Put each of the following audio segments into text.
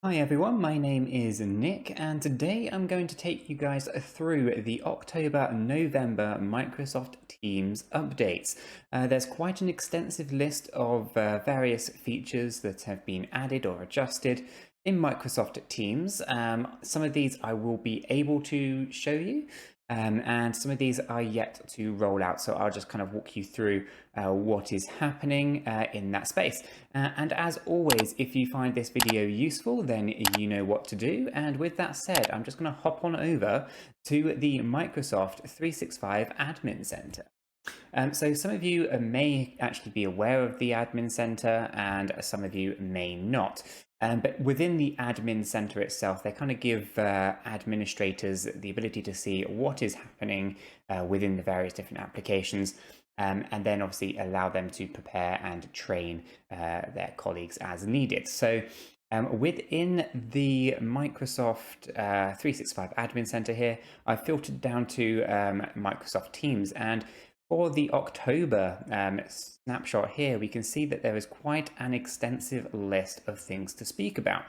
Hi everyone, my name is Nick and today I'm going to take you guys through the October-November Microsoft Teams updates. There's quite an extensive list of various features that have been added or adjusted in Microsoft Teams. Some of these I will be able to show you. And some of these are yet to roll out, so I'll just kind of walk you through what is happening in that space. And as always, if you find this video useful, then you know what to do. And with that said, I'm just going to hop on over to the Microsoft 365 Admin Center. So some of you may actually be aware of the Admin Center and some of you may not. But within the Admin Center itself, they kind of give administrators the ability to see what is happening within the various different applications. And then obviously allow them to prepare and train their colleagues as needed. So within the Microsoft 365 Admin Center here, I've filtered down to Microsoft Teams, and for the October snapshot here, we can see that there is quite an extensive list of things to speak about.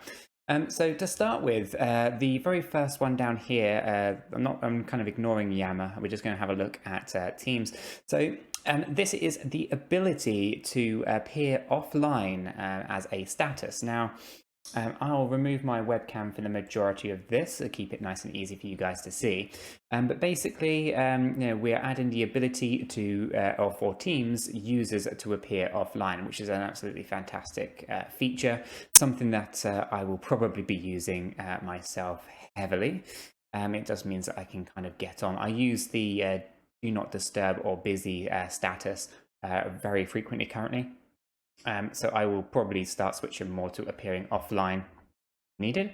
So to start with, the very first one down here, I'm kind of ignoring Yammer. We're just going to have a look at Teams. So this is the ability to appear offline as a status. Now, I'll remove my webcam for the majority of this to keep it nice and easy for you guys to see. But basically, we're adding the ability for Teams users to appear offline, which is an absolutely fantastic feature, something that I will probably be using myself heavily. It just means that I can kind of get on. I use the do not disturb or busy status very frequently currently. So I will probably start switching more to appearing offline needed.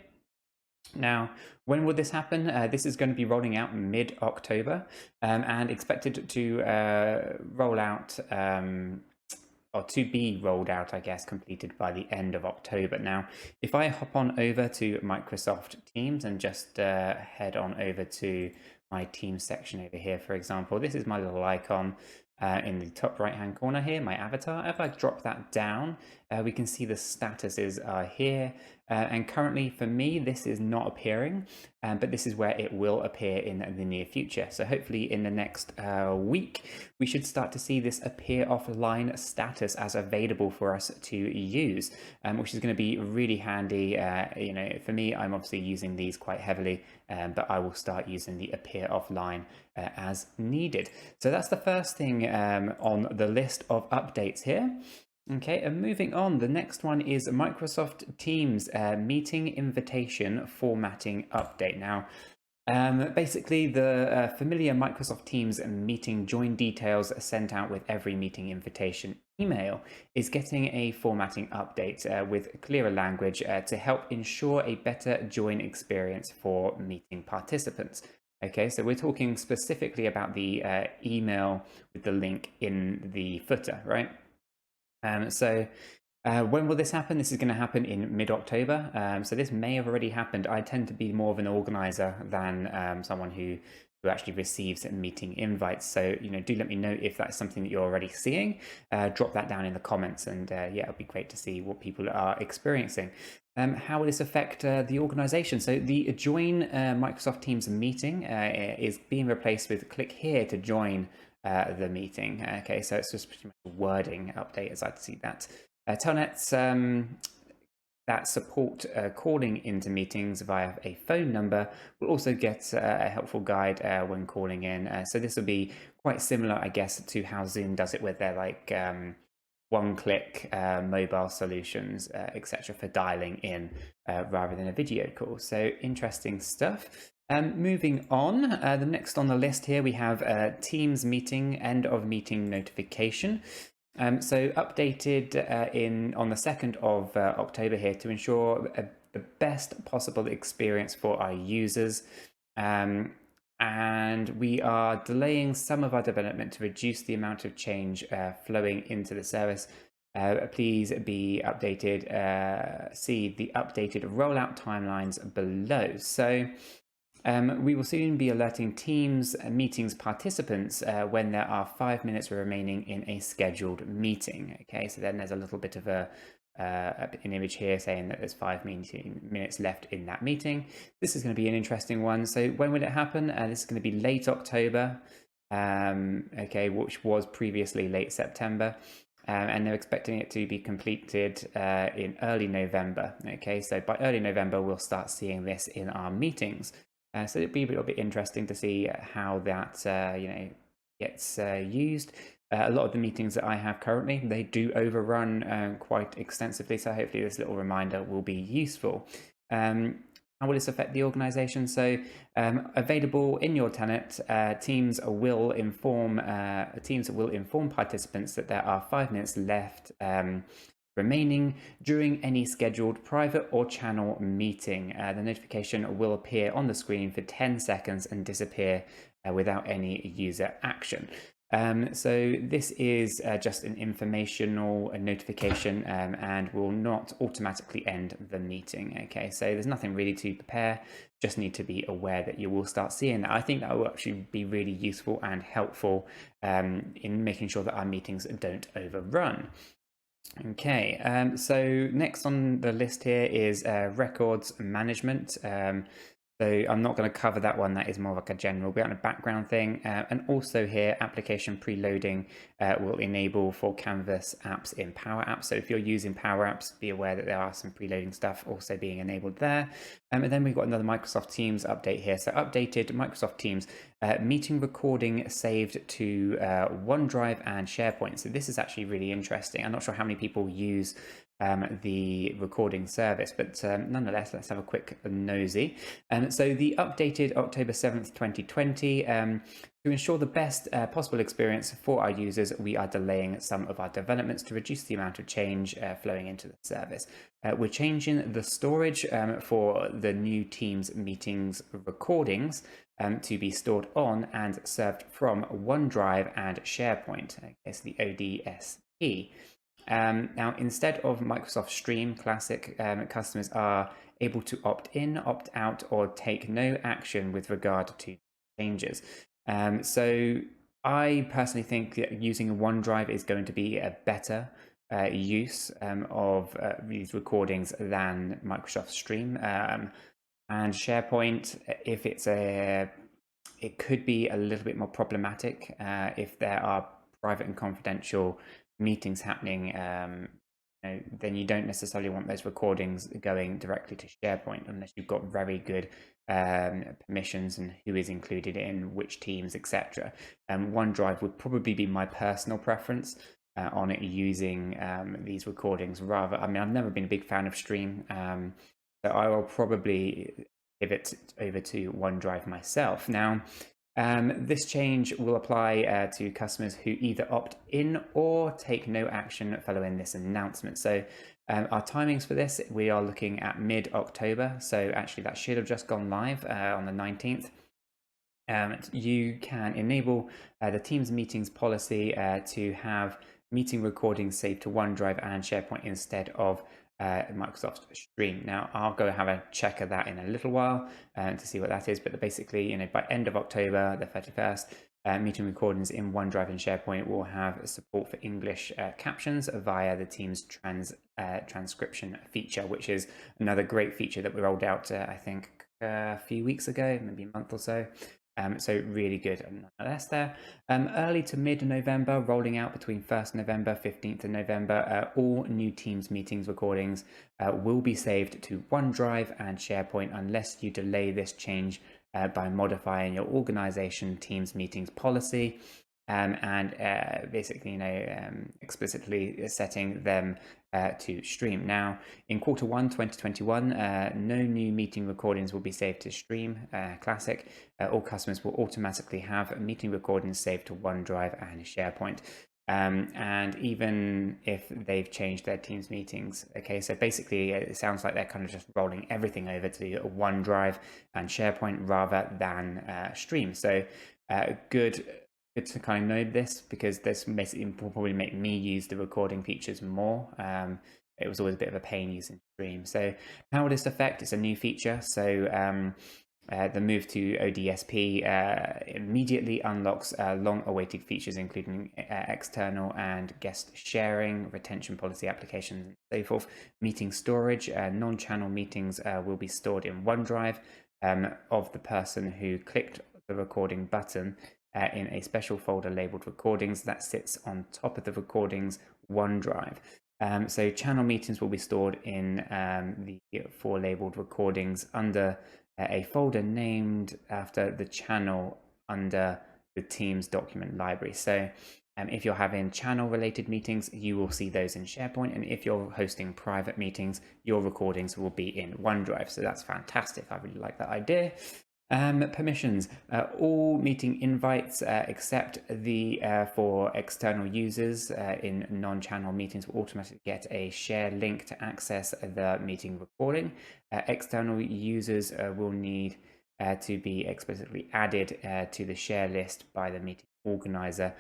Now, when will this happen? This is going to be rolling out mid-October and expected to roll out, or to be rolled out, I guess, completed by the end of October. Now, if I hop on over to Microsoft Teams and just head on over to my Teams section over here, for example, this is my little icon. In the top right hand corner here, my avatar. If I drop that down, we can see the statuses are here. And currently for me, this is not appearing, but this is where it will appear in the near future. So hopefully in the next week, we should start to see this appear offline status as available for us to use, which is going to be really handy. For me, I'm obviously using these quite heavily, but I will start using the appear offline as needed. So that's the first thing on the list of updates here. Okay, and moving on, the next one is Microsoft Teams meeting invitation formatting update. Now, basically the familiar Microsoft Teams meeting join details sent out with every meeting invitation email is getting a formatting update with clearer language to help ensure a better join experience for meeting participants. Okay, so we're talking specifically about the email with the link in the footer, right? When will this happen? This is going to happen in mid-October. So this may have already happened. I tend to be more of an organizer than someone who actually receives meeting invites. So, do let me know if that's something that you're already seeing. Drop that down in the comments, and yeah, it'll be great to see what people are experiencing. How will this affect the organization? So the join Microsoft Teams meeting is being replaced with click here to join the meeting. Okay, so it's just pretty much a wording update as I'd see that. Telnets that support calling into meetings via a phone number will also get a helpful guide when calling in. So this will be quite similar, I guess, to how Zoom does it with their one-click mobile solutions, etc., for dialing in rather than a video call. So interesting stuff. Moving on, the next on the list here we have Teams meeting end of meeting notification. So updated on the 2nd of October here to ensure the best possible experience for our users. And we are delaying some of our development to reduce the amount of change flowing into the service. Please be updated, see the updated rollout timelines below. So we will soon be alerting Teams meetings participants when there are 5 minutes remaining in a scheduled meeting. Okay, so then there's a little bit of a an image here saying that there's 5 minutes left in that meeting. This is going to be an interesting one. So when will it happen? This is going to be late October, okay, which was previously late September. And they're expecting it to be completed in early November. Okay, so by early November, we'll start seeing this in our meetings. So it'll be a little bit interesting to see how that gets used. A lot of the meetings that I have currently, they do overrun quite extensively. So hopefully this little reminder will be useful. How will this affect the organization? So available in your tenant, teams will inform participants that there are 5 minutes left remaining during any scheduled private or channel meeting. The notification will appear on the screen for 10 seconds and disappear without any user action. So this is just an informational notification and will not automatically end the meeting. Okay, so there's nothing really to prepare, just need to be aware that you will start seeing that. I think that will actually be really useful and helpful in making sure that our meetings don't overrun. Okay, so next on the list here is records management. So I'm not going to cover that one. That is more like a general bit on a background thing. And also here, application preloading will enable for Canvas apps in Power Apps. So if you're using Power Apps, be aware that there are some preloading stuff also being enabled there. And then we've got another Microsoft Teams update here. So updated Microsoft Teams meeting recording saved to OneDrive and SharePoint. So this is actually really interesting. I'm not sure how many people use the recording service, but nonetheless, let's have a quick nosy. So the updated October 7th, 2020, to ensure the best possible experience for our users, we are delaying some of our developments to reduce the amount of change flowing into the service. We're changing the storage for the new Teams meetings recordings to be stored on and served from OneDrive and SharePoint. Okay, so the ODSP. Now, instead of Microsoft Stream Classic, customers are able to opt in, opt out, or take no action with regard to changes. So I personally think that using OneDrive is going to be a better use of these recordings than Microsoft Stream. And SharePoint, if it could be a little bit more problematic if there are private and confidential meetings happening, then you don't necessarily want those recordings going directly to SharePoint unless you've got very good permissions and who is included in which teams, etc. OneDrive would probably be my personal preference on it using these recordings rather. I mean, I've never been a big fan of Stream, so I will probably pivot over to OneDrive myself. Now, this change will apply to customers who either opt in or take no action following this announcement. So our timings for this, we are looking at mid-October. So actually that should have just gone live on the 19th. You can enable the Teams meetings policy to have meeting recordings saved to OneDrive and SharePoint instead of Microsoft Stream. Now I'll go have a check of that in a little while to see what that is, but basically, by end of October, the 31st, meeting recordings in OneDrive and SharePoint will have support for English captions via the Teams transcription feature, which is another great feature that we rolled out, I think, a few weeks ago, maybe a month or so. So really good nonetheless there. Early to mid-November, rolling out between 1st November, 15th of November, all new Teams meetings recordings will be saved to OneDrive and SharePoint unless you delay this change by modifying your organization Teams meetings policy and basically, explicitly setting them to Stream. Now, in Q1 2021, no new meeting recordings will be saved to Stream Classic. All customers will automatically have meeting recordings saved to OneDrive and SharePoint. And even if they've changed their Teams meetings, okay, so basically it sounds like they're kind of just rolling everything over to OneDrive and SharePoint rather than Stream. So good to kind of know this, because this basically will probably make me use the recording features more. It was always a bit of a pain using Stream. So how will this affect? It's a new feature. So The move to ODSP immediately unlocks long-awaited features, including external and guest sharing, retention policy applications, and so forth. Meeting storage. Non-channel meetings will be stored in OneDrive of the person who clicked the recording button in a special folder labeled Recordings that sits on top of the Recordings OneDrive. So channel meetings will be stored in the 4 labeled recordings under a folder named after the channel under the Teams document library. So if you're having channel related meetings, you will see those in SharePoint, and if you're hosting private meetings, your recordings will be in OneDrive. So that's fantastic. I really like that idea. Permissions. All meeting invites except the for external users in non-channel meetings will automatically get a share link to access the meeting recording. External users will need to be explicitly added to the share list by the meeting organizer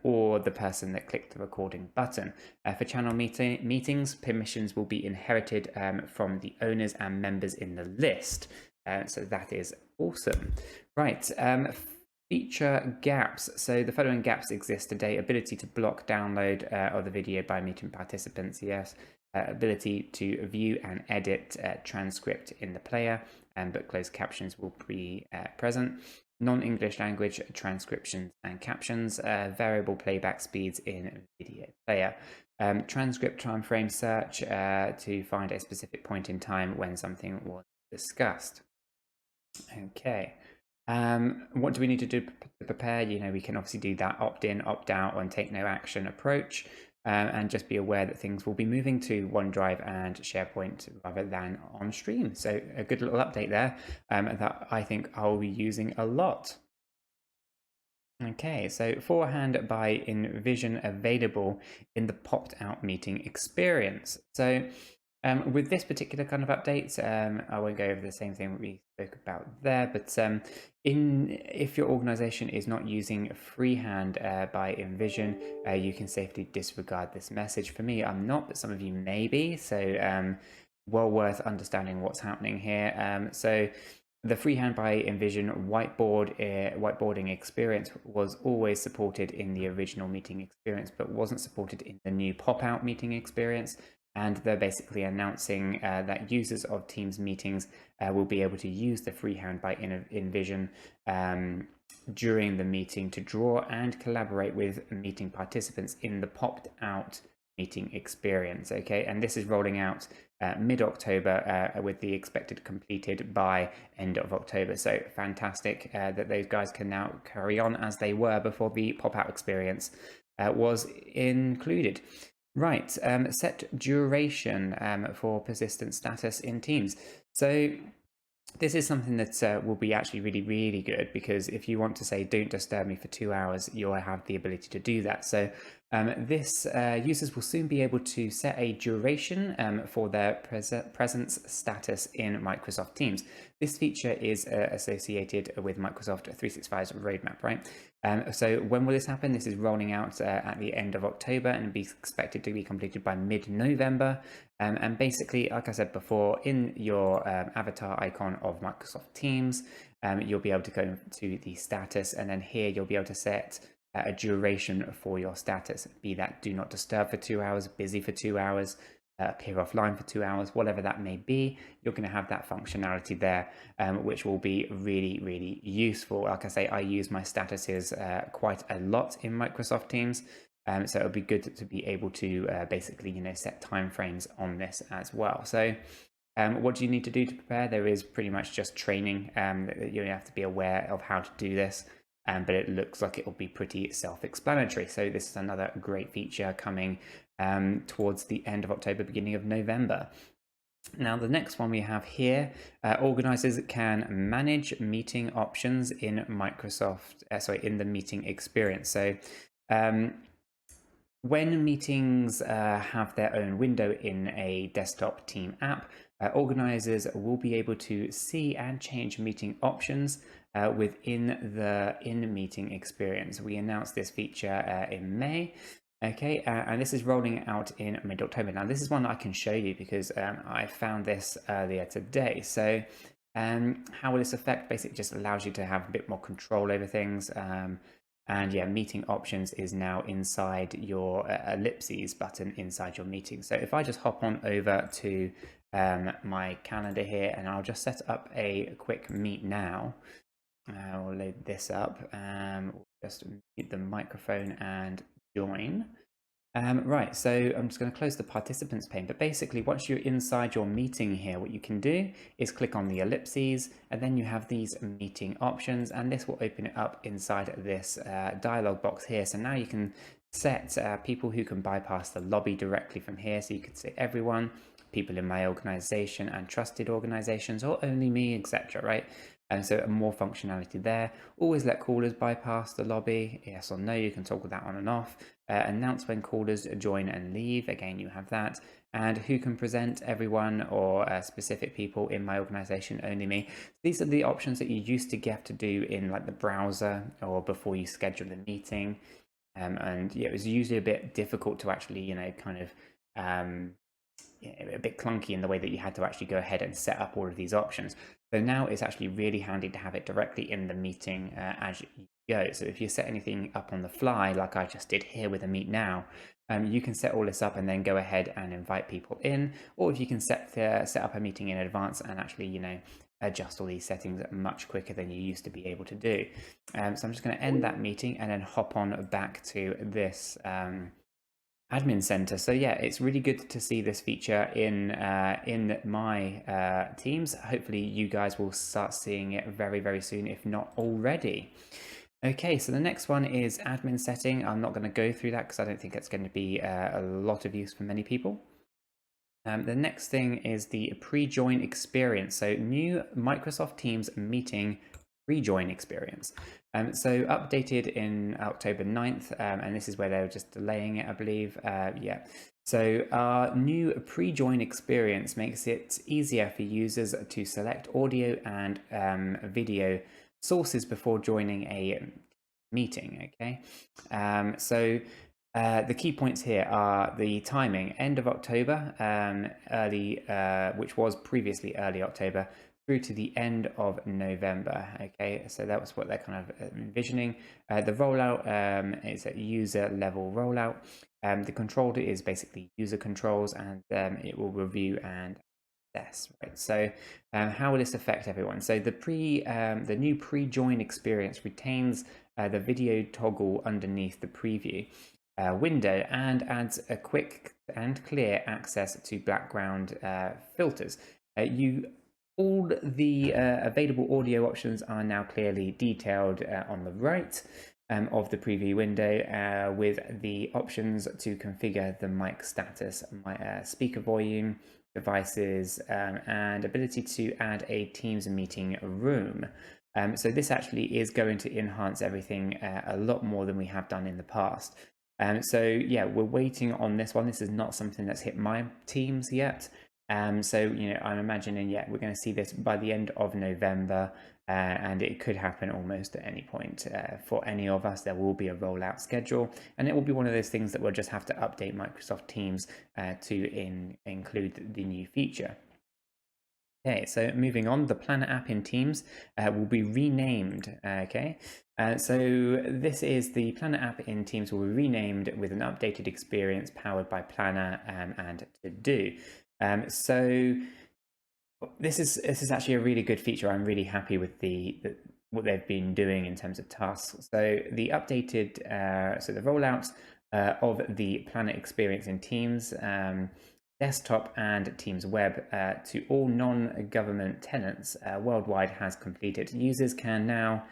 or the person that clicked the recording button. For channel meetings, permissions will be inherited from the owners and members in the list. So that is awesome. Right, feature gaps. So the following gaps exist today: ability to block download of the video by meeting participants, yes. Ability to view and edit transcript in the player, but closed captions will be present. Non-English language transcriptions and captions, variable playback speeds in video player. Transcript time frame search to find a specific point in time when something was discussed. Okay. What do we need to do to prepare? We can obviously do that opt-in, opt-out, and take no action approach, and just be aware that things will be moving to OneDrive and SharePoint rather than on stream. So a good little update there that I think I'll be using a lot. Okay, so forehand by InVision available in the popped out meeting experience. So with this particular kind of update, I won't go over the same thing we spoke about there, but if your organization is not using freehand by InVision, you can safely disregard this message. For me, I'm not, but some of you may be, so well worth understanding what's happening here. So the freehand by InVision whiteboarding experience was always supported in the original meeting experience, but wasn't supported in the new pop-out meeting experience. And they're basically announcing that users of Teams meetings will be able to use the freehand by InVision during the meeting to draw and collaborate with meeting participants in the popped out meeting experience. Okay, and this is rolling out mid-October with the expected completed by end of October. So fantastic that those guys can now carry on as they were before the pop-out experience was included. Right, set duration for persistent status in Teams. So this is something that will be actually really, really good, because if you want to say, don't disturb me for 2 hours, you'll have the ability to do that. So users will soon be able to set a duration for their presence status in Microsoft Teams. This feature is associated with Microsoft 365's roadmap, right? So when will this happen? This is rolling out at the end of October and be expected to be completed by mid-November. And basically, like I said before, in your avatar icon of Microsoft Teams, you'll be able to go to the status, and then here you'll be able to set a duration for your status, be that do not disturb for 2 hours, busy for 2 hours, appear offline for 2 hours, whatever that may be. You're going to have that functionality there, which will be really, really useful. Like I say, I use my statuses quite a lot in Microsoft Teams, so it'll be good to be able to basically, set timeframes on this as well. So what do you need to do to prepare? There is pretty much just training. You have to be aware of how to do this. But it looks like it will be pretty self-explanatory. So this is another great feature coming towards the end of October, beginning of November. Now, the next one we have here, organizers can manage meeting options in in the meeting experience. So when meetings have their own window in a desktop team app, organizers will be able to see and change meeting options within the in-meeting experience. We announced this feature in May. Okay, and this is rolling out in mid-October. Now, this is one I can show you because I found this earlier today. So How will this affect? Basically, just allows you to have a bit more control over things. And yeah, meeting options is now inside your ellipses button inside your meeting. So if I just hop on over to my calendar here, and I'll just set up a quick meet now. We'll load this up. We'll just mute the microphone and join. Right, so I'm just going to close the participants pane, but basically once you're inside your meeting here, what you can do is click on the ellipses, and then you have these meeting options, and this will open it up inside this dialog box here. So now you can set people who can bypass the lobby directly from here. So you could say everyone, people in my organization and trusted organizations, or only me, etc. Right? And so more functionality there. Always let callers bypass the lobby, yes or no, you can toggle that on and off. Announce when callers join and leave, again you have that. And who can present, everyone or specific people in my organization, only me. These are the options that you used to have to do in like the browser or before you schedule a meeting. And yeah, it was usually a bit difficult to actually, you know, kind of a bit clunky in the way that you had to actually go ahead and set up all of these options. So now it's actually really handy to have it directly in the meeting as you go. So if you set anything up on the fly, like I just did here with a meet now, you can set all this up and then go ahead and invite people in. Or if you can set up a meeting in advance and actually, you know, adjust all these settings much quicker than you used to be able to do. So I'm just going to end that meeting and then hop on back to this admin center. So yeah, it's really good to see this feature in my teams. Hopefully you guys will start seeing it very, very soon, if not already. Okay, so the next one is admin setting. I'm not going to go through that because I don't think it's going to be a lot of use for many people. The next thing is the pre-join experience. So new Microsoft Teams meeting pre-join experience. So updated in October 9th, and this is where they were just delaying it, I believe. Yeah. So our new pre-join experience makes it easier for users to select audio and video sources before joining a meeting. Okay. The key points here are the timing, end of October, which was previously early October, through to the end of November. Okay, so that was what they're kind of envisioning. The rollout is a user level rollout. The controller is basically user controls, and it will review and assess. Right. So how will this affect everyone? So the new pre-join experience retains the video toggle underneath the preview window and adds a quick and clear access to background filters. All the available audio options are now clearly detailed on the right of the preview window, with the options to configure the mic status, speaker volume, devices, and ability to add a Teams meeting room. So this actually is going to enhance everything a lot more than we have done in the past. So yeah, we're waiting on this one. This is not something that's hit my teams yet. So, you know, I'm imagining, yeah, we're going to see this by the end of November, and it could happen almost at any point. For any of us, there will be a rollout schedule, and it will be one of those things that we'll just have to update Microsoft Teams to include the new feature. Okay, so moving on, the Planner app in Teams will be renamed. Okay, so this is the Planner app in Teams will be renamed with an updated experience powered by Planner and To Do. So this is actually a really good feature. I'm really happy with what they've been doing in terms of tasks. So the updated, so the rollouts of the Planner experience in Teams, desktop and Teams web to all non-government tenants worldwide has completed. Users can now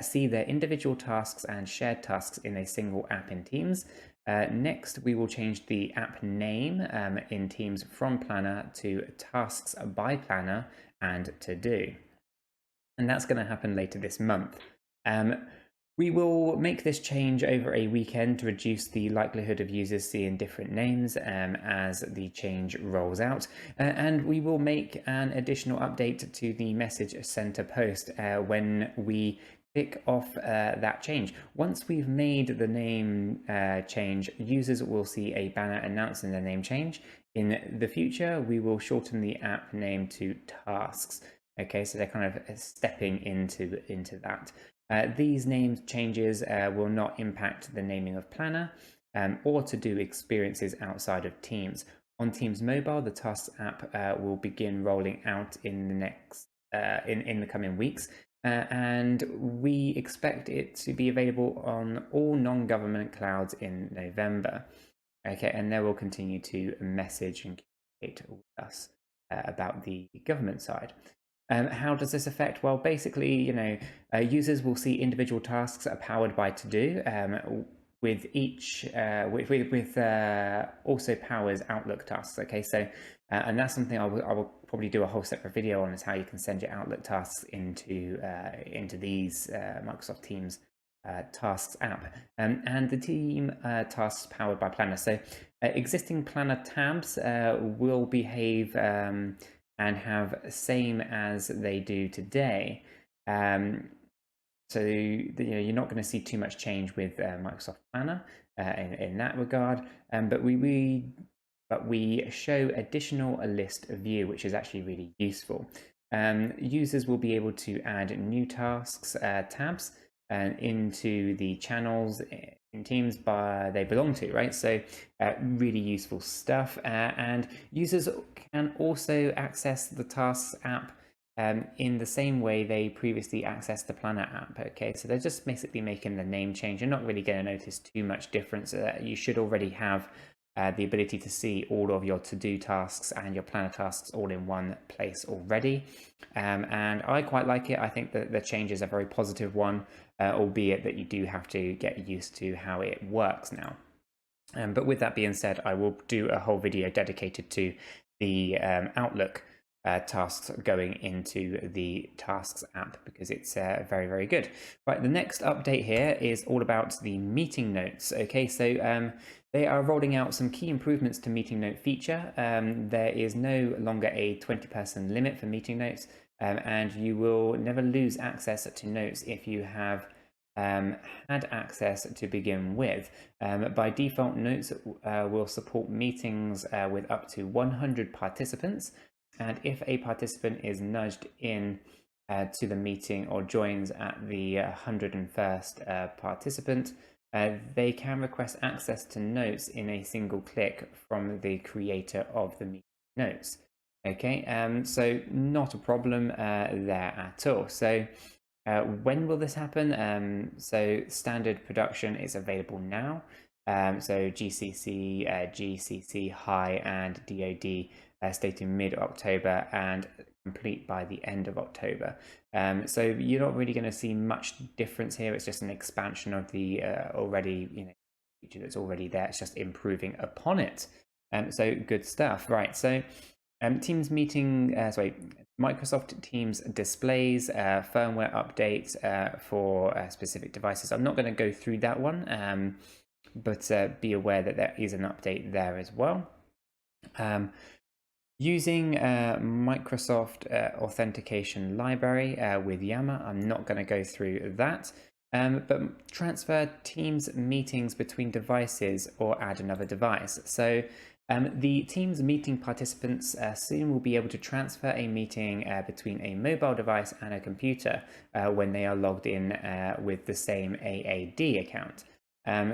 see their individual tasks and shared tasks in a single app in Teams. Next, we will change the app name in Teams from Planner to Tasks by Planner and To Do. And that's going to happen later this month. We will make this change over a weekend to reduce the likelihood of users seeing different names as the change rolls out. And we will make an additional update to the message center post when we kick off that change. Once we've made the name change, users will see a banner announcing the name change. In the future, we will shorten the app name to Tasks. Okay, so they're kind of stepping into that. These name changes will not impact the naming of Planner or to do experiences outside of Teams. On Teams Mobile, the Tasks app will begin rolling out in the next in the coming weeks, and we expect it to be available on all non-government clouds in November. Okay, and they will continue to message and communicate with us about the government side. How does this affect? Well, basically, users will see individual tasks that are powered by To Do, with each with also powers Outlook tasks. Okay, so and that's something I will probably do a whole separate video on, is how you can send your Outlook tasks into these Microsoft Teams tasks app, and the team tasks powered by Planner. So existing Planner tabs will behave and have same as they do today. So you're not going to see too much change with Microsoft Planner in that regard. But we show additional list view, which is actually really useful. Users will be able to add new tasks tabs into the channels in Teams they belong to, right? So really useful stuff. And users can also access the Tasks app in the same way they previously accessed the Planner app. Okay, so they're just basically making the name change. You're not really going to notice too much difference. You should already have the ability to see all of your to-do tasks and your Planner tasks all in one place already. And I quite like it. I think that the change is a very positive one, albeit that you do have to get used to how it works now. But with that being said, I will do a whole video dedicated to the Outlook tasks going into the Tasks app, because it's very, very good. Right, the next update here is all about the meeting notes. Okay, so they are rolling out some key improvements to meeting note feature. There is no longer a 20-person limit for meeting notes, and you will never lose access to notes if you have had access to begin with. By default, notes will support meetings with up to 100 participants. And if a participant is nudged in to the meeting or joins at the 101st participant, they can request access to notes in a single click from the creator of the meeting notes. Okay, so not a problem there at all. So when will this happen? So standard production is available now. So GCC, GCC High, and DoD stating mid-October and complete by the end of October. So you're not really going to see much difference here. It's just an expansion of the already feature that's already there. It's just improving upon it. So good stuff. Right. So Teams meeting, Microsoft Teams displays, firmware updates for specific devices. I'm not going to go through that one, but be aware that there is an update there as well. Using Microsoft Authentication Library with Yammer, I'm not going to go through that. But transfer Teams meetings between devices or add another device. So the Teams meeting participants soon will be able to transfer a meeting between a mobile device and a computer when they are logged in with the same AAD account.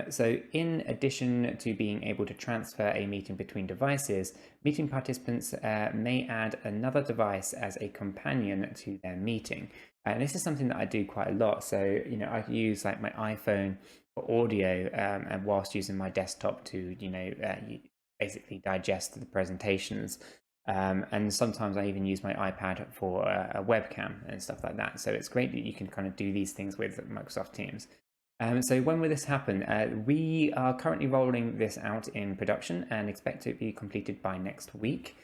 So in addition to being able to transfer a meeting between devices, meeting participants may add another device as a companion to their meeting. And this is something that I do quite a lot. So, I use like my iPhone for audio and whilst using my desktop to, basically digest the presentations. And sometimes I even use my iPad for a webcam and stuff like that. So it's great that you can kind of do these things with Microsoft Teams. So when will this happen? We are currently rolling this out in production and expect it to be completed by next week.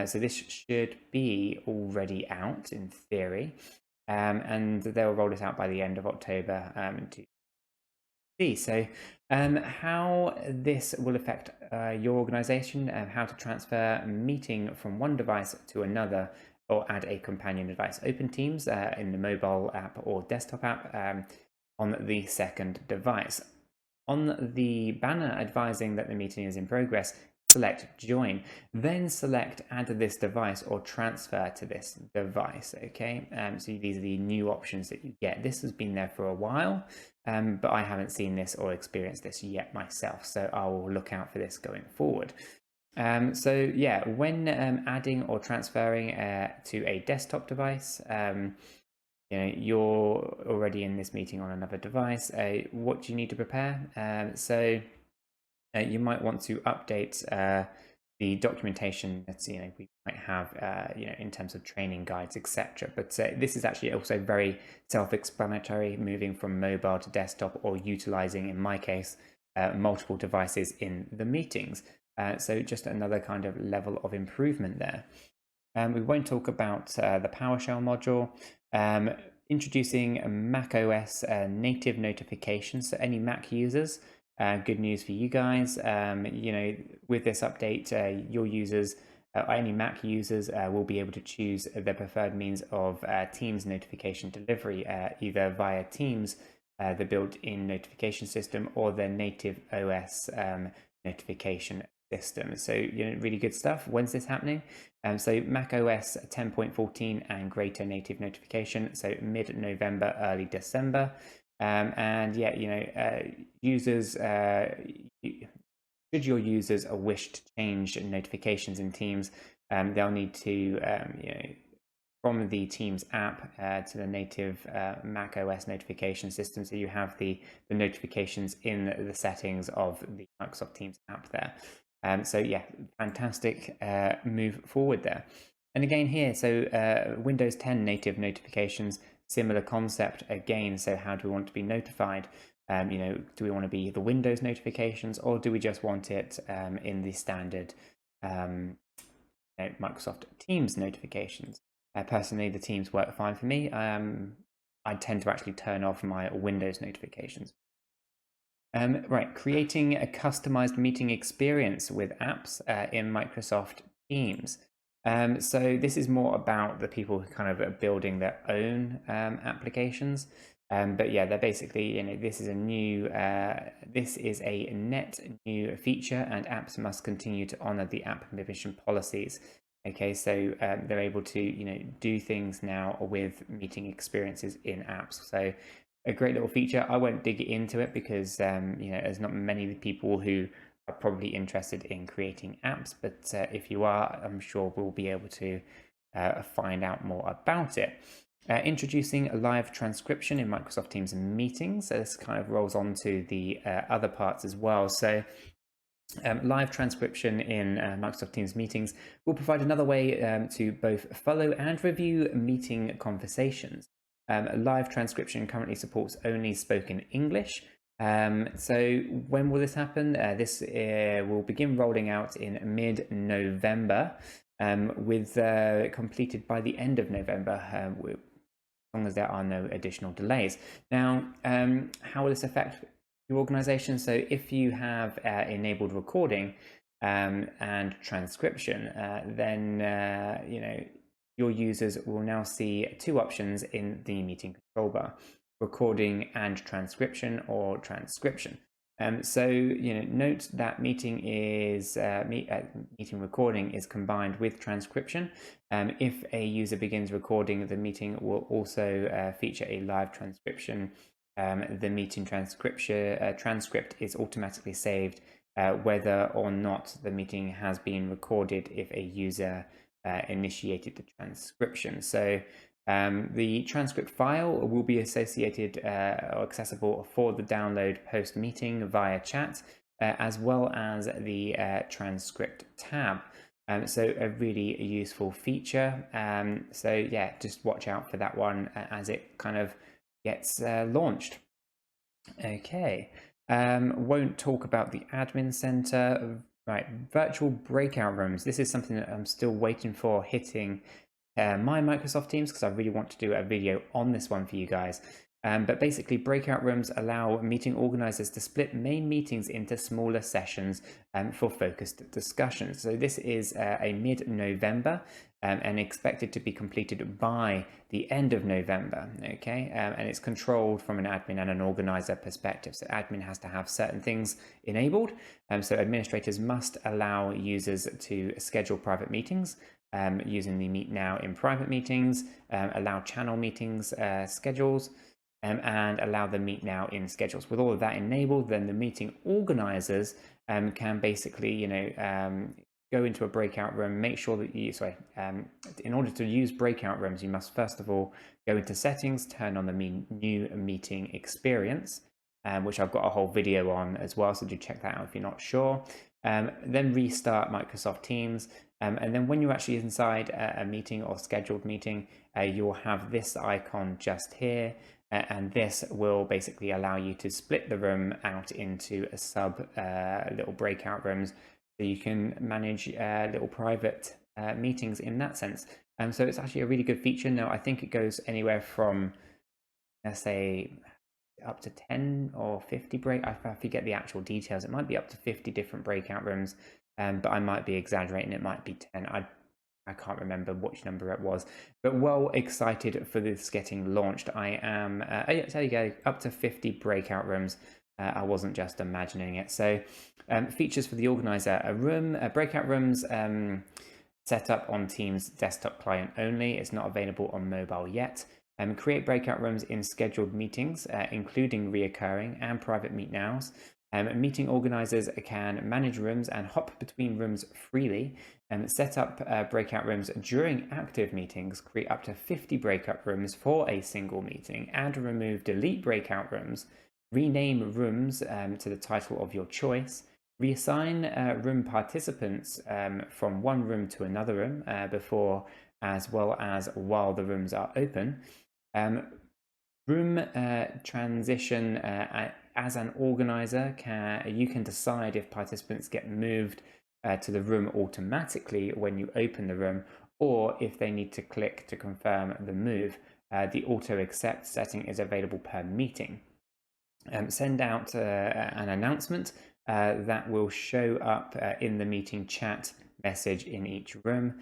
So this should be already out in theory. And they'll roll it out by the end of October to see. So how this will affect your organization, how to transfer a meeting from one device to another or add a companion device. Open Teams in the mobile app or desktop app on the second device. On the banner advising that the meeting is in progress, select join, then select add this device or transfer to this device. Okay, so these are the new options that you get. This has been there for a while, but I haven't seen this or experienced this yet myself, so I will look out for this going forward. So yeah, when adding or transferring to a desktop device, you're already in this meeting on another device. What do you need to prepare? So you might want to update the documentation that we might have in terms of training guides, etc. But this is actually also very self-explanatory, moving from mobile to desktop, or utilizing, in my case, multiple devices in the meetings. So just another kind of level of improvement there. We won't talk about the PowerShell module. Introducing Mac OS native notifications. So any Mac users, good news for you guys. With this update, your users, any Mac users, will be able to choose their preferred means of Teams notification delivery, either via Teams, the built-in notification system, or their native OS notification system. So really good stuff. When's this happening? So Mac OS 10.14 and greater native notification, so mid-November, early December. And yeah, users, should your users wish to change notifications in Teams, they'll need to from the Teams app to the native Mac OS notification system. So you have the notifications in the settings of the Microsoft Teams app there. So yeah, fantastic move forward there. And again here, so Windows 10 native notifications, similar concept again. So how do we want to be notified? Do we want to be the Windows notifications, or do we just want it in the standard Microsoft Teams notifications? Personally, the Teams work fine for me. I tend to actually turn off my Windows notifications. Right, creating a customized meeting experience with apps in Microsoft Teams. So this is more about the people who kind of are building their own applications. But yeah, they're basically, this is a net new feature, and apps must continue to honor the app permission policies. Okay, so they're able to, do things now with meeting experiences in apps. So a great little feature. I won't dig into it because there's not many people who are probably interested in creating apps, but if you are, I'm sure we'll be able to find out more about it. Introducing a live transcription in Microsoft Teams meetings. So this kind of rolls on to the other parts as well. So live transcription in Microsoft Teams meetings will provide another way to both follow and review meeting conversations. Live transcription currently supports only spoken English. So when will this happen? This will begin rolling out in mid-November, with completed by the end of November, as long as there are no additional delays. Now, how will this affect your organization? So if you have enabled recording and transcription, then your users will now see two options in the meeting control bar: recording and transcription, or transcription. So note that meeting recording is combined with transcription. If a user begins recording, the meeting will also feature a live transcription. The meeting transcript is automatically saved whether or not the meeting has been recorded if a user initiated the transcription. So the transcript file will be associated or accessible for the download post-meeting via chat, as well as the transcript tab. So a really useful feature. So yeah, just watch out for that one as it kind of gets launched. Okay, won't talk about the admin center. Right, virtual breakout rooms. This is something that I'm still waiting for hitting my Microsoft Teams, because I really want to do a video on this one for you guys. But basically, breakout rooms allow meeting organizers to split main meetings into smaller sessions for focused discussions. So this is a mid-November and expected to be completed by the end of November, okay? And it's controlled from an admin and an organizer perspective. So admin has to have certain things enabled. So administrators must allow users to schedule private meetings using the Meet Now in private meetings, allow channel meetings schedules, and allow the Meet Now in schedules. With all of that enabled, then the meeting organizers can basically, go into a breakout room, make sure that in order to use breakout rooms, you must first of all go into settings, turn on the new meeting experience, which I've got a whole video on as well, so do check that out if you're not sure. Then restart Microsoft Teams, and then when you're actually inside a meeting or scheduled meeting, you'll have this icon just here, and this will basically allow you to split the room out into a little breakout rooms, so you can manage little private meetings in that sense. So it's actually a really good feature. Now, I think it goes anywhere from, let's say, up to 10 or 50 I forget the actual details. It might be up to 50 different breakout rooms, but I might be exaggerating. It might be 10. I can't remember which number it was, but well excited for this getting launched. I am, there you go, up to 50 breakout rooms. I wasn't just imagining it. So features for the organizer: breakout rooms set up on Teams desktop client only. It's not available on mobile yet. Create breakout rooms in scheduled meetings, including reoccurring and private meet nows. Meeting organizers can manage rooms and hop between rooms freely, set up breakout rooms during active meetings, create up to 50 breakout rooms for a single meeting, add, remove, delete breakout rooms, rename rooms to the title of your choice, reassign room participants from one room to another room before as well as while the rooms are open. Room transition, as an organizer, you can decide if participants get moved to the room automatically when you open the room, or if they need to click to confirm the move. The auto accept setting is available per meeting. Send out an announcement that will show up in the meeting chat message in each room.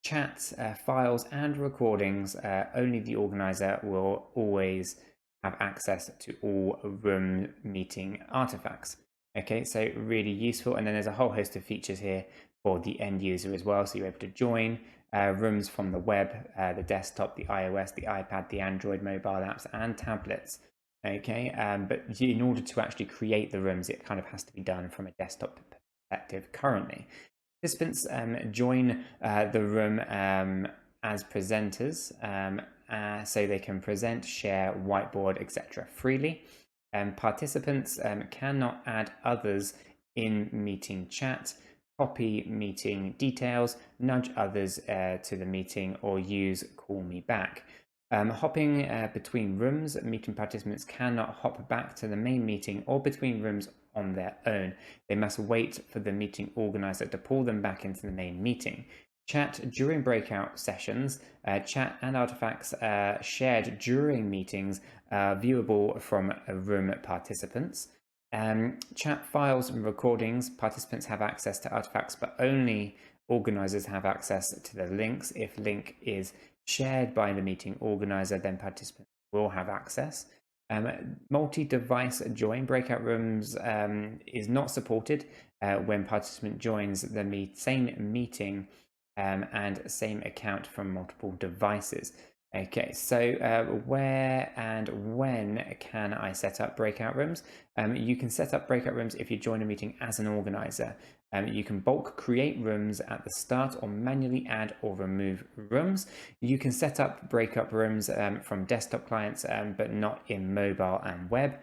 Chats, files, and recordings, only the organizer will always have access to all room meeting artifacts. Okay, so really useful. And then there's a whole host of features here for the end user as well. So you're able to join rooms from the web, the desktop, the iOS, the iPad, the Android mobile apps, and tablets. Okay, but in order to actually create the rooms, it kind of has to be done from a desktop perspective currently. Participants join the room as presenters, so they can present, share, whiteboard, etc. freely. Participants cannot add others in meeting chat, copy meeting details, nudge others to the meeting, or use call me back. Hopping between rooms, meeting participants cannot hop back to the main meeting or between rooms on their own. They must wait for the meeting organizer to pull them back into the main meeting. Chat during breakout sessions, chat and artifacts shared during meetings viewable from room participants. Chat files and recordings, participants have access to artifacts, but only organizers have access to the links. If link is shared by the meeting organizer, then participants will have access. Multi-device join breakout rooms is not supported when participant joins the same meeting and same account from multiple devices. Okay, so where and when can I set up breakout rooms? You can set up breakout rooms if you join a meeting as an organizer. You can bulk create rooms at the start or manually add or remove rooms. You can set up breakout rooms from desktop clients, but not in mobile and web.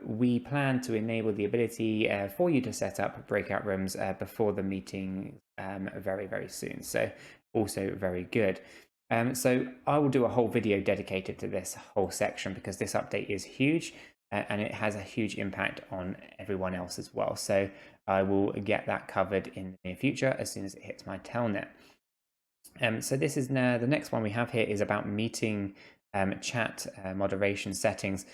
We plan to enable the ability for you to set up breakout rooms before the meeting very, very soon. So also very good. So I will do a whole video dedicated to this whole section because this update is huge and it has a huge impact on everyone else as well. So I will get that covered in the near future as soon as it hits my telnet. So this is now the next one we have here is about meeting chat moderation settings.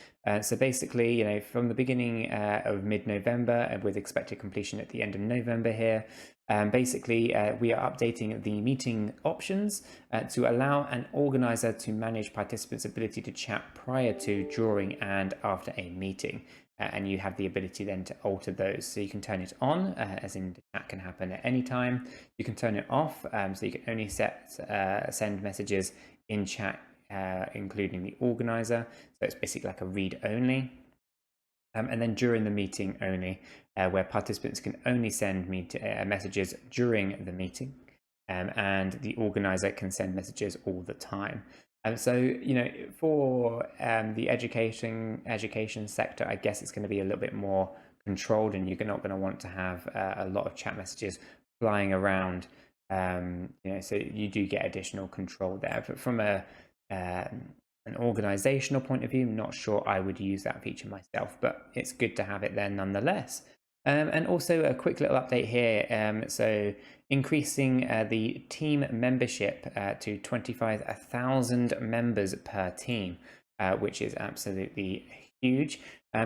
So basically, from the beginning of mid-November, with expected completion at the end of November here, basically we are updating the meeting options to allow an organizer to manage participants' ability to chat prior to, during, and after a meeting. And you have the ability then to alter those. So you can turn it on, as in the chat can happen at any time. You can turn it off, so you can only send messages in chat, including the organizer. So it's basically like a read only. And then during the meeting only, where participants can only send messages during the meeting, and the organizer can send messages all the time. So, for the education sector, I guess it's going to be a little bit more controlled, and you're not going to want to have a lot of chat messages flying around. So you do get additional control there. But from an organizational point of view, I'm not sure I would use that feature myself, but it's good to have it there nonetheless. And also a quick little update here. So increasing the team membership to 25,000 members per team, which is absolutely huge.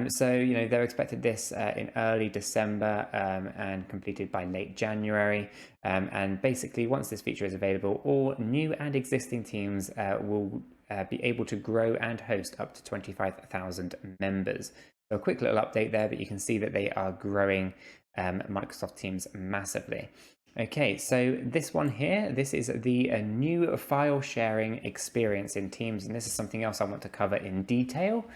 So, they're expected this in early December and completed by late January. And basically, once this feature is available, all new and existing teams will be able to grow and host up to 25,000 members. So a quick little update there, but you can see that they are growing Microsoft Teams massively. Okay, so this one here, this is the new file sharing experience in Teams, and this is something else I want to cover in detail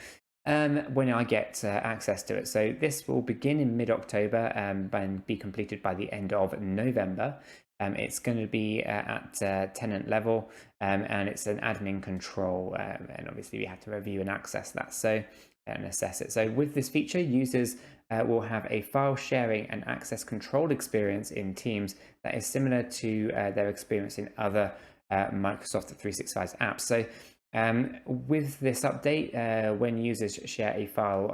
when I get access to it. So this will begin in mid-October and be completed by the end of November. It's going to be at tenant level, and it's an admin control, and obviously we have to review and access that and assess it. So with this feature, users will have a file sharing and access control experience in Teams that is similar to their experience in other Microsoft 365 apps. So with this update, when users share a file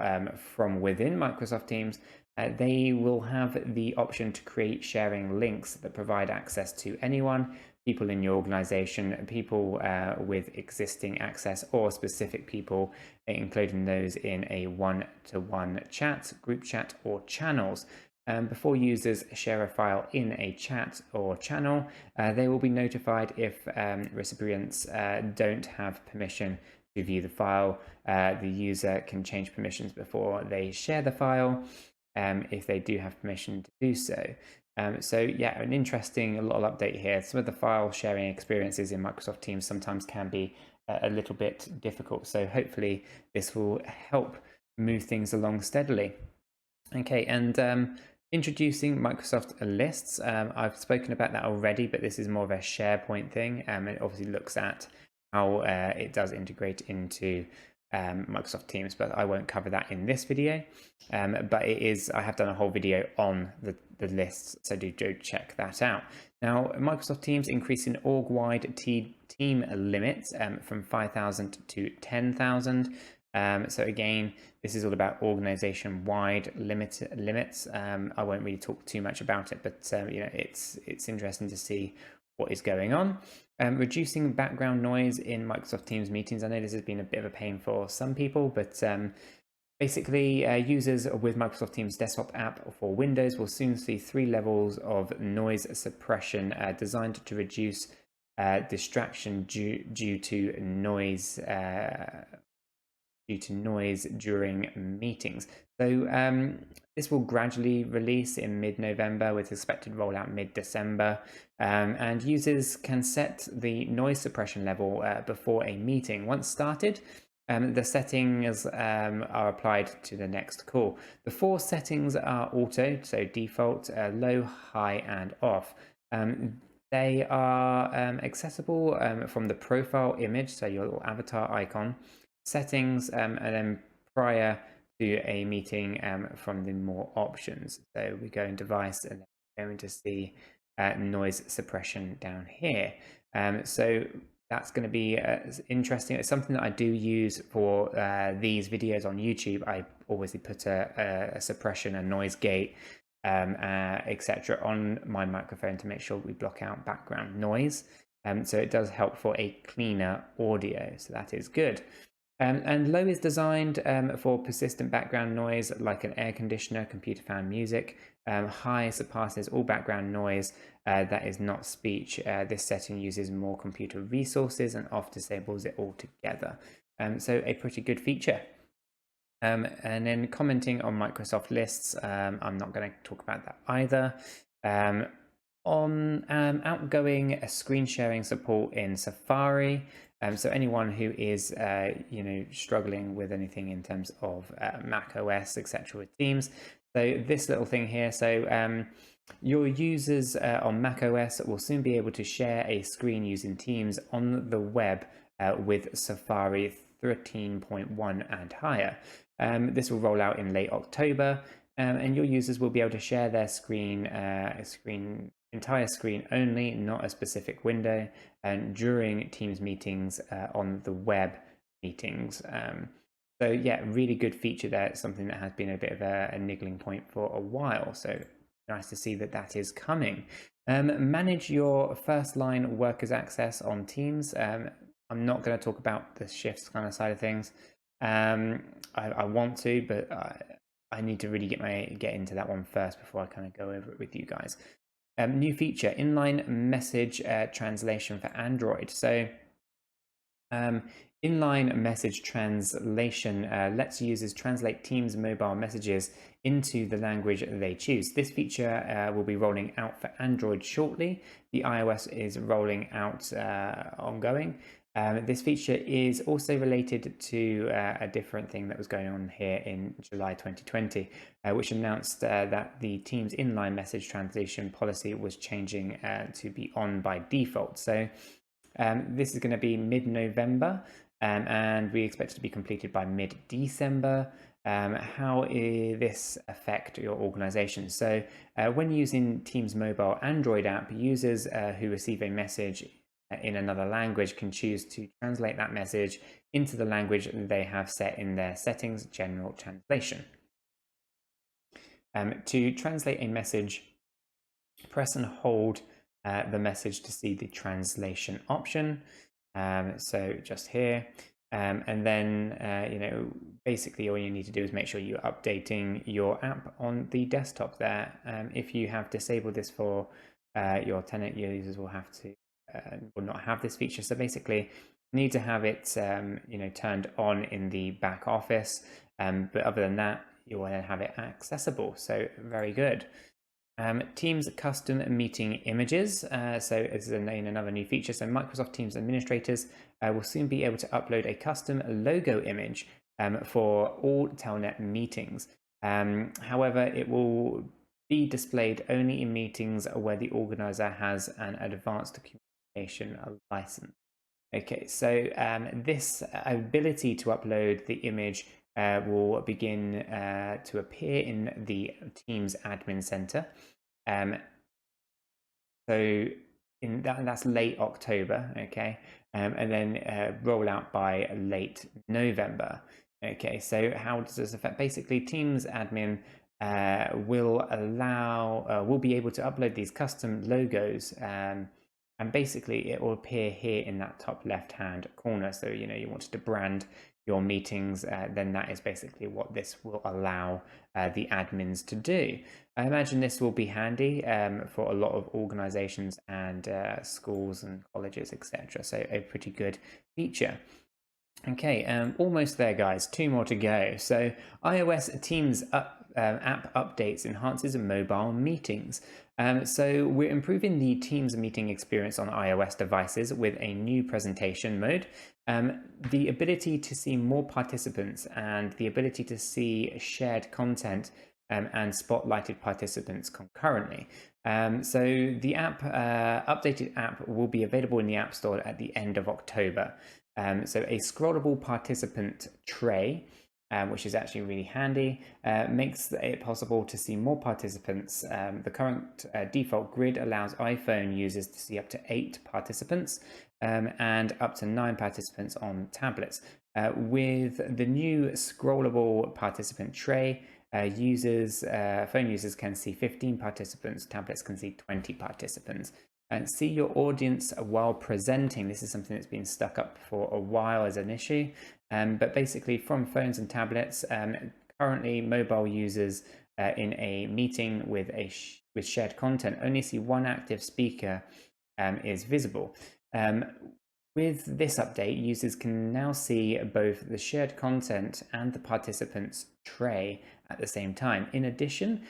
from within Microsoft Teams, they will have the option to create sharing links that provide access to anyone, people in your organization, people with existing access, or specific people, including those in a one-to-one chat, group chat, or channels. Before users share a file in a chat or channel, they will be notified if recipients don't have permission to view the file. The user can change permissions before they share the file, if they do have permission to do so. So yeah, an interesting little update here. Some of the file sharing experiences in Microsoft Teams sometimes can be a little bit difficult. So hopefully this will help move things along steadily. Okay, and introducing Microsoft Lists. I've spoken about that already, but this is more of a SharePoint thing. It obviously looks at how it does integrate into Microsoft Teams, but I won't cover that in this video. But I have done a whole video on the lists, so do check that out. Now, Microsoft Teams increasing org-wide team limits from 5,000 to 10,000. So again, this is all about organization-wide limits. I won't really talk too much about it, but it's interesting to see what is going on. Reducing background noise in Microsoft Teams meetings. I know this has been a bit of a pain for some people, but basically, users with Microsoft Teams desktop app for Windows will soon see 3 levels of noise suppression designed to reduce distraction due to noise during meetings. So this will gradually release in mid-November with expected rollout mid-December, and users can set the noise suppression level before a meeting. Once started, the settings are applied to the next call. The 4 settings are auto, so default, low, high, and off. They are accessible from the profile image, so your little avatar icon, settings, and then prior to a meeting from the more options. So we go in device and then we're going to see noise suppression down here. So that's going to be interesting. It's something that I do use for these videos on YouTube. I always put a suppression, a noise gate, etc. on my microphone to make sure we block out background noise. so it does help for a cleaner audio, so that is good. And low is designed for persistent background noise like an air conditioner, computer fan, music. High surpasses all background noise that is not speech. This setting uses more computer resources and off disables it altogether. So a pretty good feature. And then commenting on Microsoft lists, I'm not going to talk about that either. On outgoing screen sharing support in Safari. So anyone who is struggling with anything in terms of Mac OS, etc. with Teams. So this little thing here, so your users on Mac OS will soon be able to share a screen using Teams on the web with Safari 13.1 and higher. This will roll out in late October, and your users will be able to share their entire screen only, not a specific window, and during Teams meetings on the web meetings. So yeah, really good feature there. It's something that has been a bit of a niggling point for a while. So nice to see that that is coming. Manage your first line workers access on Teams. I'm not going to talk about the shifts kind of side of things. I want to, but I need to really get into that one first before I kind of go over it with you guys. New feature, inline message translation for Android. So inline message translation lets users translate Teams mobile messages into the language they choose. This feature will be rolling out for Android shortly. The iOS is rolling out ongoing. This feature is also related to a different thing that was going on here in July 2020, which announced that the Teams inline message translation policy was changing to be on by default. So this is going to be mid-November, and we expect it to be completed by mid-December. How will this affect your organization? So when using Teams mobile Android app, users who receive a message in another language can choose to translate that message into the language they have set in their settings general translation. To translate a message, press and hold the message to see the translation option. So just here, and then basically all you need to do is make sure you're updating your app on the desktop there. If you have disabled this for your tenant users, will have to will not have this feature. So basically need to have it turned on in the back office, but other than that you will then have it accessible. So very good. Teams custom meeting images. So it's another new feature. So Microsoft Teams administrators will soon be able to upload a custom logo image for all Telnet meetings. However, it will be displayed only in meetings where the organizer has an advanced communication license. Okay, so this ability to upload the image will begin to appear in the Teams admin center. So that's late October, okay, and then roll out by late November. Okay, so how does this affect? Basically, Teams admin will be able to upload these custom logos, and basically it will appear here in that top left hand corner. So you wanted to brand your meetings, then that is basically what this will allow the admins to do. I imagine this will be handy for a lot of organizations and schools and colleges, etc. So a pretty good feature. Okay, almost there, guys. 2 more to go. So iOS Teams app updates enhances mobile meetings. So we're improving the Teams meeting experience on iOS devices with a new presentation mode. The ability to see more participants and the ability to see shared content and spotlighted participants concurrently. So the updated app will be available in the App Store at the end of October. So a scrollable participant tray, which is actually really handy, makes it possible to see more participants. The current default grid allows iPhone users to see up to 8 participants and up to 9 participants on tablets. With the new scrollable participant tray, phone users can see 15 participants, tablets can see 20 participants. See your audience while presenting. This is something that's been stuck up for a while as an issue, but basically from phones and tablets, currently mobile users in a meeting with shared content only see one active speaker is visible. With this update, users can now see both the shared content and the participants' tray at the same time. In addition,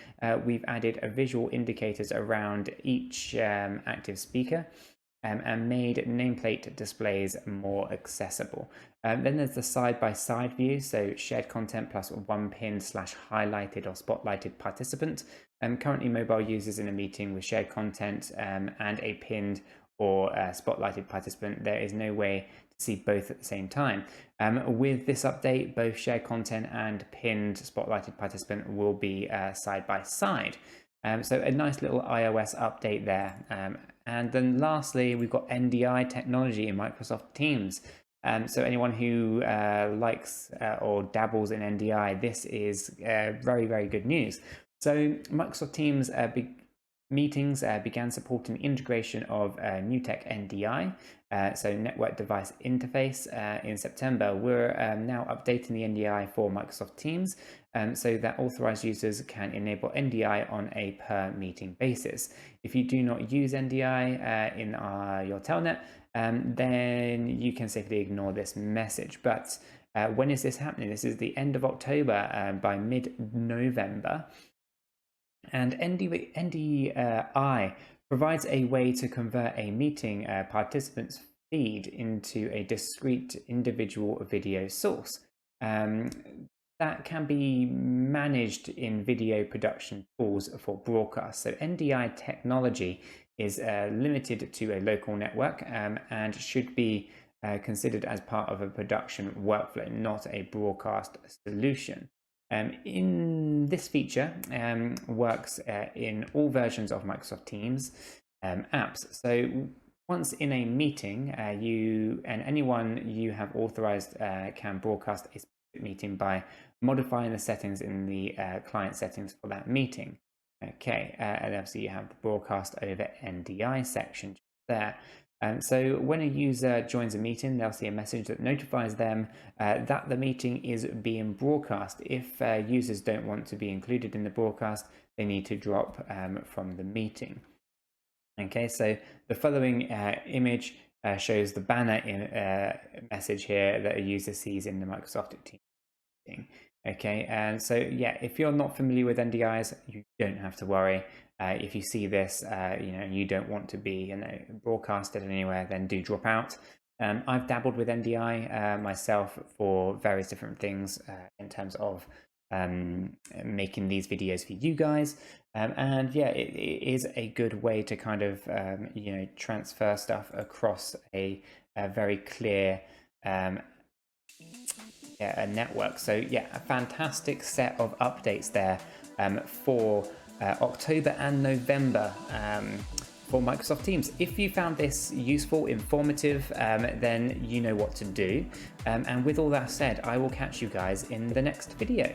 we've added visual indicators around each active speaker and made nameplate displays more accessible. Then there's the side-by-side view, so shared content plus one pinned / highlighted or spotlighted participant. Currently, mobile users in a meeting with shared content and a pinned or spotlighted participant, there is no way to see both at the same time. With this update, both shared content and pinned spotlighted participant will be side by side. So a nice little iOS update there. And then lastly, we've got NDI technology in Microsoft Teams. So anyone who likes or dabbles in NDI, this is very, very good news. So Microsoft Teams meetings began supporting the integration of NewTek NDI, so Network Device Interface, in September. We're now updating the NDI for Microsoft Teams so that authorized users can enable NDI on a per meeting basis. If you do not use NDI in your telnet, then you can safely ignore this message. But when is this happening? This is the end of October, by mid-November. And NDI provides a way to convert a meeting participant's feed into a discrete individual video source. That can be managed in video production tools for broadcast. So NDI technology is limited to a local network and should be considered as part of a production workflow, not a broadcast solution. In this feature works in all versions of Microsoft Teams apps. So once in a meeting, you and anyone you have authorized can broadcast a specific meeting by modifying the settings in the client settings for that meeting. Okay, and obviously you have the broadcast over NDI section there. So when a user joins a meeting, they'll see a message that notifies them that the meeting is being broadcast. If users don't want to be included in the broadcast, they need to drop from the meeting. Okay, so the following image shows the banner message here that a user sees in the Microsoft Teams meeting. Okay, and so yeah, if you're not familiar with NDIs, you don't have to worry. If you see this, you don't want to be broadcasted anywhere, then do drop out. I've dabbled with NDI myself for various different things in terms of making these videos for you guys. And yeah, it is a good way to kind of, transfer stuff across a very clear a network. So yeah, a fantastic set of updates there for October and November for Microsoft Teams. If you found this useful, informative, then you know what to do. And with all that said, I will catch you guys in the next video.